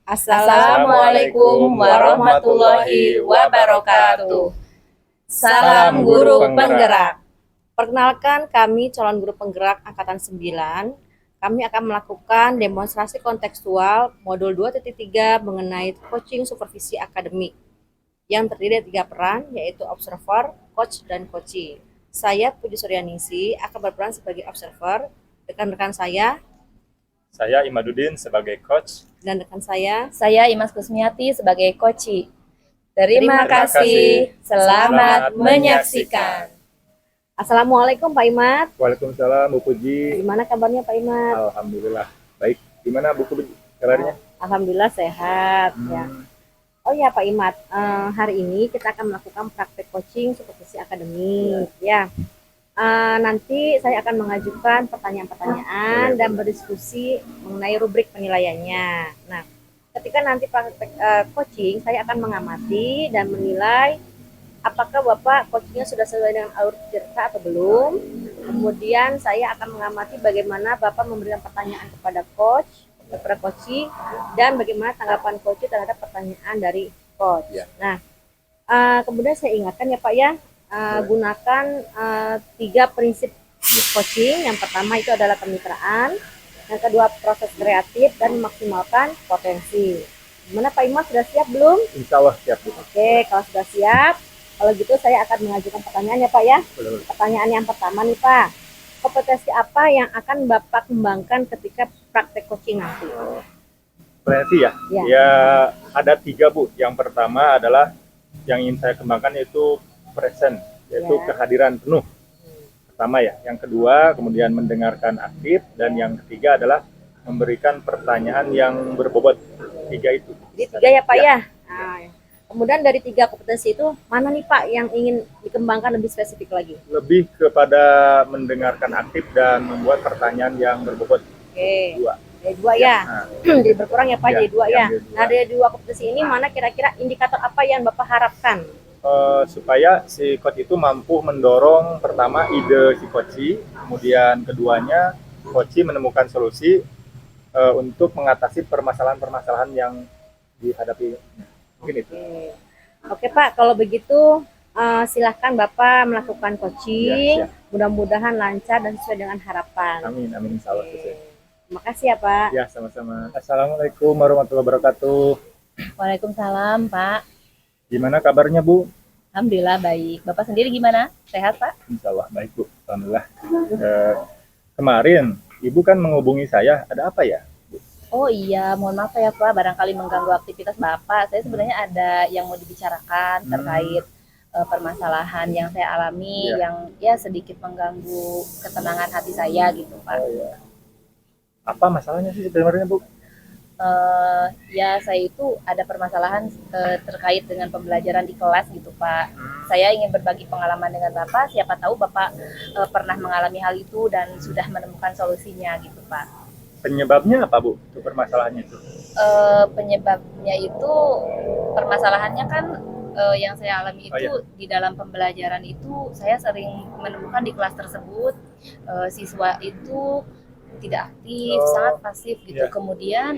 Assalamualaikum warahmatullahi wabarakatuh. Salam Guru Penggerak. Perkenalkan, kami calon guru penggerak Angkatan 9. Kami akan melakukan demonstrasi kontekstual modul 2.3 mengenai coaching supervisi akademik yang terdiri dari 3 peran, yaitu observer, coach, dan coachee. Saya Puji Suryaningsih akan berperan sebagai observer. Rekan-rekan saya Imaduddin sebagai coach, dan rekan saya Imas Kusmiati sebagai coachee. Terima kasih. Selamat menyaksikan. Assalamualaikum Pak Imat. Waalaikumsalam Bu Puji. Gimana kabarnya Pak Imat? Alhamdulillah baik. Gimana Bu Puji kabarnya? Alhamdulillah sehat ya. Oh ya Pak Imat, hari ini kita akan melakukan praktek coaching supervisi akademik ya. Nanti saya akan mengajukan pertanyaan-pertanyaan dan berdiskusi mengenai rubrik penilaiannya. Nah, ketika nanti praktek coaching, saya akan mengamati dan menilai apakah Bapak coachingnya sudah sesuai dengan alur cerita atau belum. Kemudian saya akan mengamati bagaimana Bapak memberikan pertanyaan kepada coachee, dan bagaimana tanggapan coachee terhadap pertanyaan dari coach. Ya. Nah, kemudian saya ingatkan ya Pak ya, gunakan 3 prinsip coaching. Yang pertama itu adalah kemitraan, yang kedua proses kreatif, dan memaksimalkan potensi. Gimana Pak Imas, sudah siap belum? Insya Allah siap Bu. Oke, kalau sudah siap, kalau gitu saya akan mengajukan pertanyaan ya Pak ya. Boleh. Pertanyaan yang pertama nih Pak, kompetensi apa yang akan Bapak kembangkan ketika praktek coaching nanti? Kompetensi ya? Ya. Ya ada 3 Bu. Yang pertama adalah yang ingin saya kembangkan yaitu present, yaitu Ya. kehadiran penuh. Pertama ya. Yang kedua kemudian mendengarkan aktif, dan yang ketiga adalah memberikan pertanyaan yang berbobot. 3 itu. Jadi 3 ya Pak ya. Nah, kemudian dari 3 kompetensi itu mana nih Pak yang ingin dikembangkan lebih spesifik lagi? Lebih kepada mendengarkan aktif dan membuat pertanyaan yang berbobot. Oke. 2. Dari 2 ya. Jadi berkurang ya Pak, Ya, jadi 2 ya. yang jadi 2. Nah, dari 2 kompetensi ini mana kira-kira indikator apa yang Bapak harapkan? Supaya si coach itu mampu mendorong pertama ide si coachee, kemudian keduanya coachee menemukan solusi untuk mengatasi permasalahan-permasalahan yang dihadapi. Mungkin itu. Oke Pak, kalau begitu silahkan Bapak melakukan coaching. Ya. Mudah-mudahan lancar dan sesuai dengan harapan. Amin, insya Allah. Terima kasih ya Pak. Ya, sama-sama. Assalamualaikum warahmatullahi wabarakatuh. Waalaikumsalam Pak. Gimana kabarnya Bu? Alhamdulillah baik. Bapak sendiri gimana? Sehat Pak? Insya Allah baik Bu. Alhamdulillah. Kemarin Ibu kan menghubungi saya, ada apa ya? Oh iya, mohon maaf ya Pak, barangkali mengganggu aktivitas Bapak. Saya sebenarnya ada yang mau dibicarakan terkait permasalahan yang saya alami, Ya. yang ya sedikit mengganggu ketenangan hati saya gitu Pak. Oh, ya. Apa masalahnya sih sebenarnya Bu? Ya saya itu ada permasalahan terkait dengan pembelajaran di kelas gitu Pak. Saya ingin berbagi pengalaman dengan Bapak, siapa tahu Bapak pernah mengalami hal itu dan sudah menemukan solusinya gitu Pak. Penyebabnya apa Bu? Itu permasalahannya itu? Penyebabnya itu permasalahannya kan yang saya alami itu di dalam pembelajaran itu saya sering menemukan di kelas tersebut siswa itu tidak aktif, sangat pasif gitu. Kemudian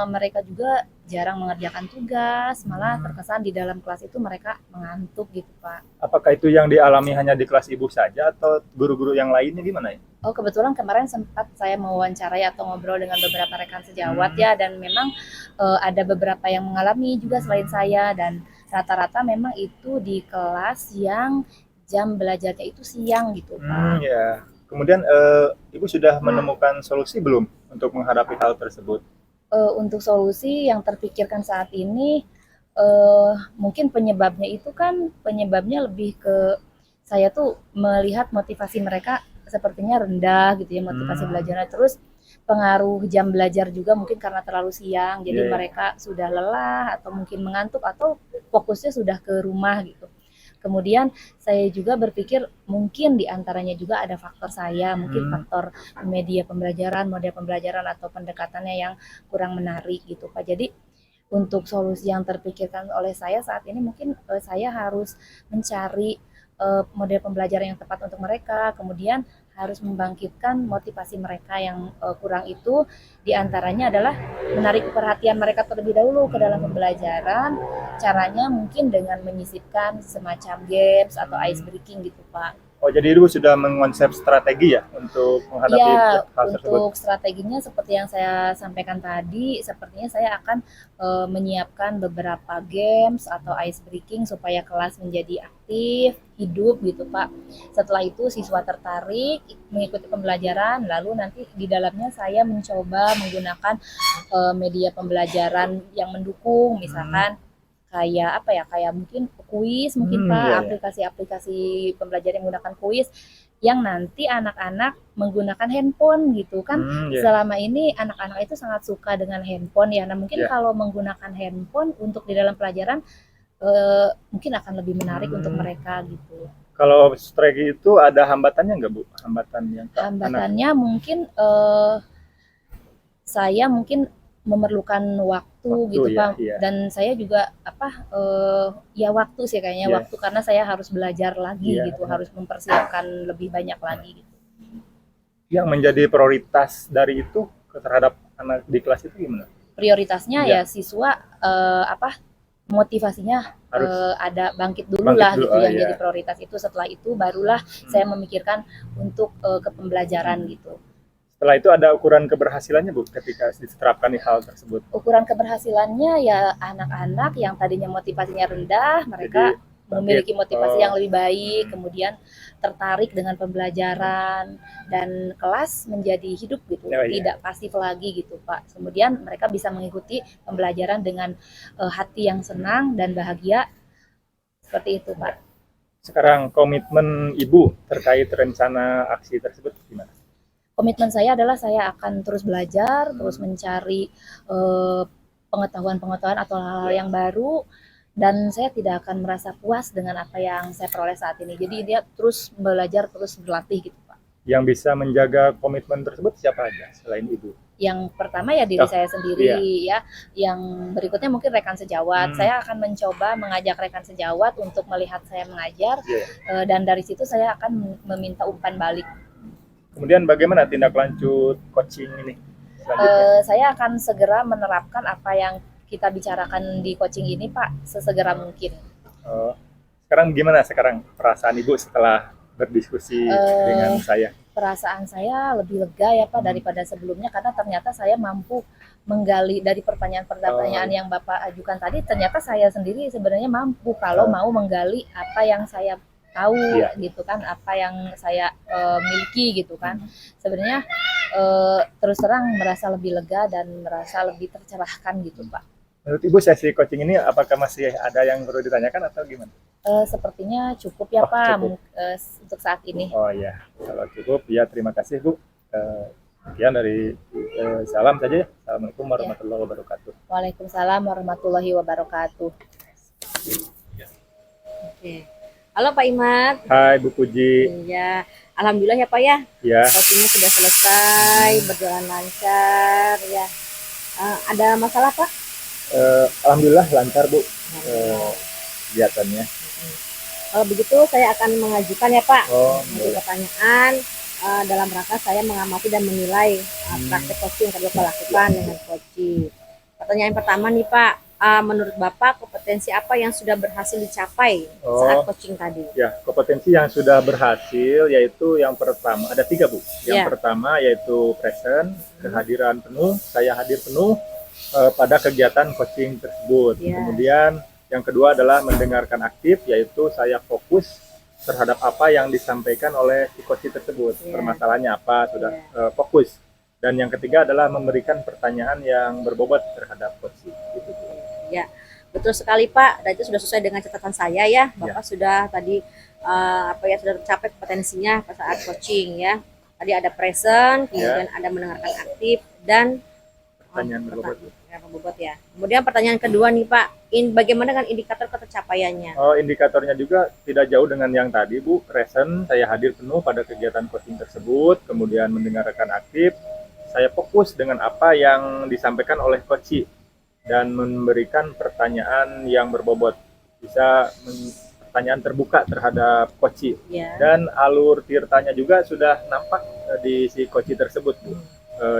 mereka juga jarang mengerjakan tugas, malah terkesan di dalam kelas itu mereka mengantuk gitu Pak. Apakah itu yang dialami hanya di kelas Ibu saja atau guru-guru yang lainnya gimana ya? Oh kebetulan kemarin sempat saya mewawancarai atau ngobrol dengan beberapa rekan sejawat ya, dan memang ada beberapa yang mengalami juga selain saya, dan rata-rata memang itu di kelas yang jam belajarnya itu siang gitu Pak. Ya. Kemudian Ibu sudah menemukan solusi belum untuk menghadapi hal tersebut? Untuk solusi yang terpikirkan saat ini, mungkin penyebabnya lebih ke saya tuh melihat motivasi mereka sepertinya rendah gitu ya, motivasi belajarnya. Terus pengaruh jam belajar juga mungkin karena terlalu siang, jadi mereka sudah lelah atau mungkin mengantuk atau fokusnya sudah ke rumah gitu. Kemudian saya juga berpikir mungkin diantaranya juga ada faktor saya, mungkin faktor media pembelajaran, model pembelajaran atau pendekatannya yang kurang menarik gitu Pak. Jadi untuk solusi yang terpikirkan oleh saya saat ini mungkin saya harus mencari model pembelajaran yang tepat untuk mereka, kemudian harus membangkitkan motivasi mereka yang kurang itu, diantaranya adalah menarik perhatian mereka terlebih dahulu ke dalam pembelajaran. Caranya mungkin dengan menyisipkan semacam games atau ice breaking gitu, Pak. Oh, jadi Ibu sudah mengonsep strategi ya untuk menghadapi Ya, hal tersebut? untuk strateginya seperti yang saya sampaikan tadi, sepertinya saya akan menyiapkan beberapa games atau ice breaking supaya kelas menjadi aktif, hidup gitu, Pak. Setelah itu siswa tertarik mengikuti pembelajaran, lalu nanti di dalamnya saya mencoba menggunakan media pembelajaran yang mendukung, misalkan kayak apa ya, kayak mungkin kuis mungkin Pak, Iya, iya. aplikasi-aplikasi pembelajaran yang menggunakan kuis yang nanti anak-anak menggunakan handphone gitu kan. Iya. Selama ini anak-anak itu sangat suka dengan handphone ya. Nah, mungkin Iya. kalau menggunakan handphone untuk di dalam pelajaran mungkin akan lebih menarik untuk mereka gitu. Kalau strategi itu ada hambatannya nggak, Bu? Hambatan yang anak? Hambatannya mungkin saya mungkin memerlukan waktu gitu ya, Pak, iya. dan saya juga ya waktu sih kayaknya, Iya. waktu karena saya harus belajar lagi Iya. gitu, harus mempersiapkan lebih banyak lagi gitu. Yang menjadi prioritas dari itu terhadap anak di kelas itu gimana? Prioritasnya Iya. ya siswa motivasinya Harus ada bangkit dulu bangkit lah dulu, gitu, oh yang iya. jadi prioritas itu. Setelah itu barulah saya memikirkan untuk ke pembelajaran gitu. Setelah itu ada ukuran keberhasilannya, Bu, ketika diterapkan di hal tersebut. Ukuran keberhasilannya ya anak-anak yang tadinya motivasinya rendah, mereka memiliki motivasi yang lebih baik, kemudian tertarik dengan pembelajaran dan kelas menjadi hidup gitu, Oh, iya. tidak pasif lagi gitu Pak. Kemudian mereka bisa mengikuti pembelajaran dengan hati yang senang dan bahagia, seperti itu Pak. Sekarang komitmen Ibu terkait rencana aksi tersebut gimana? Komitmen saya adalah saya akan terus belajar, terus mencari pengetahuan-pengetahuan atau hal-hal yang baru, dan saya tidak akan merasa puas dengan apa yang saya peroleh saat ini. Jadi dia terus belajar, terus berlatih gitu Pak. Yang bisa menjaga komitmen tersebut siapa aja selain Ibu? Yang pertama ya diri saya sendiri ya. Yang berikutnya mungkin rekan sejawat. Saya akan mencoba mengajak rekan sejawat untuk melihat saya mengajar, dan dari situ saya akan meminta umpan balik. Kemudian bagaimana tindak lanjut coaching ini selanjutnya? Saya akan segera menerapkan apa yang kita bicarakan di coaching ini Pak, sesegera mungkin. Sekarang gimana perasaan Ibu setelah berdiskusi dengan saya? Perasaan saya lebih lega ya Pak daripada sebelumnya, karena ternyata saya mampu menggali dari pertanyaan-pertanyaan yang Bapak ajukan tadi. Ternyata saya sendiri sebenarnya mampu kalau mau menggali apa yang saya tahu gitu kan, apa yang saya miliki gitu kan. Sebenarnya terus terang merasa lebih lega dan merasa lebih tercerahkan gitu Pak. Menurut Ibu sesi coaching ini apakah masih ada yang perlu ditanyakan atau gimana? Sepertinya cukup ya Pak, cukup. untuk saat ini. Oh iya, kalau cukup ya terima kasih Bu. Sekian dari salam saja ya. Assalamualaikum warahmatullahi wabarakatuh. Waalaikumsalam warahmatullahi wabarakatuh. Oke. Halo Pak Imat. Hai Bu Puji. Iya, alhamdulillah ya Pak ya. Ya. Coachingnya sudah selesai, berjalan lancar ya. Ada masalah Pak? Alhamdulillah lancar Bu kegiatannya. Kalau begitu saya akan mengajukan ya Pak pertanyaan dalam rangka saya mengamati dan menilai praktek coaching yang Bapak lakukan dengan coaching. Pertanyaan pertama nih Pak, menurut Bapak kompetensi apa yang sudah berhasil dicapai saat coaching tadi? Ya, kompetensi yang sudah berhasil yaitu yang pertama, ada 3 Bu. Yang pertama yaitu present, kehadiran penuh, saya hadir penuh pada kegiatan coaching tersebut. Kemudian yang kedua adalah mendengarkan aktif, yaitu saya fokus terhadap apa yang disampaikan oleh si coach tersebut. Permasalahannya apa, sudah fokus. Dan yang ketiga adalah memberikan pertanyaan yang berbobot terhadap coach. Gitu. Ya, betul sekali Pak. Dan itu sudah sesuai dengan catatan saya ya. Bapak sudah tadi sudah tercapai kompetensinya saat coaching ya. Tadi ada present, kemudian ada mendengarkan aktif dan pertanyaan berbobot ya. Kemudian pertanyaan kedua nih Pak, bagaimana dengan indikator ketercapaiannya? Indikatornya juga tidak jauh dengan yang tadi Bu. Present, saya hadir penuh pada kegiatan coaching tersebut, kemudian mendengarkan aktif, saya fokus dengan apa yang disampaikan oleh coach dan memberikan pertanyaan yang berbobot. Bisa pertanyaan terbuka terhadap coach. Dan alur tirtanya juga sudah nampak di si coach tersebut Bu.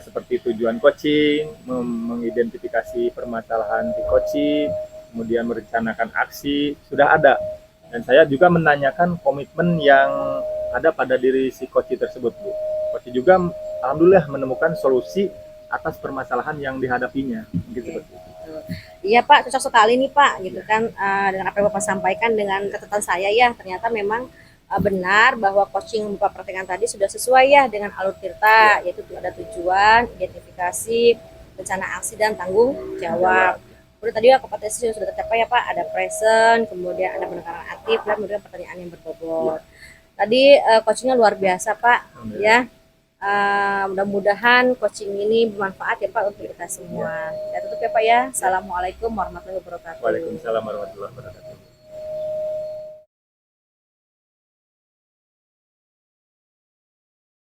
seperti tujuan coaching, mengidentifikasi permasalahan di coaching, kemudian merencanakan aksi, sudah ada. Dan saya juga menanyakan komitmen yang ada pada diri si coach tersebut, Bu. Coach juga alhamdulillah menemukan solusi atas permasalahan yang dihadapinya, gitu. Oke. Iya Pak, cocok sekali nih Pak, gitu kan dengan apa yang Bapak sampaikan dengan catatan saya ya, ternyata memang benar bahwa coaching yang Bapak praktekkan tadi sudah sesuai ya dengan alur tirta, yaitu ada tujuan, identifikasi, rencana aksi dan tanggung jawab. Kemudian tadi ya kompetensi sudah tercapai ya Pak, ada present, kemudian ada penekanan aktif, dan kemudian pertanyaan yang berbobot. Tadi coachingnya luar biasa Pak, ya. Mudah-mudahan coaching ini bermanfaat ya Pak untuk kita semua. Saya tutup ya Pak ya. Assalamualaikum warahmatullahi wabarakatuh. Waalaikumsalam warahmatullahi wabarakatuh.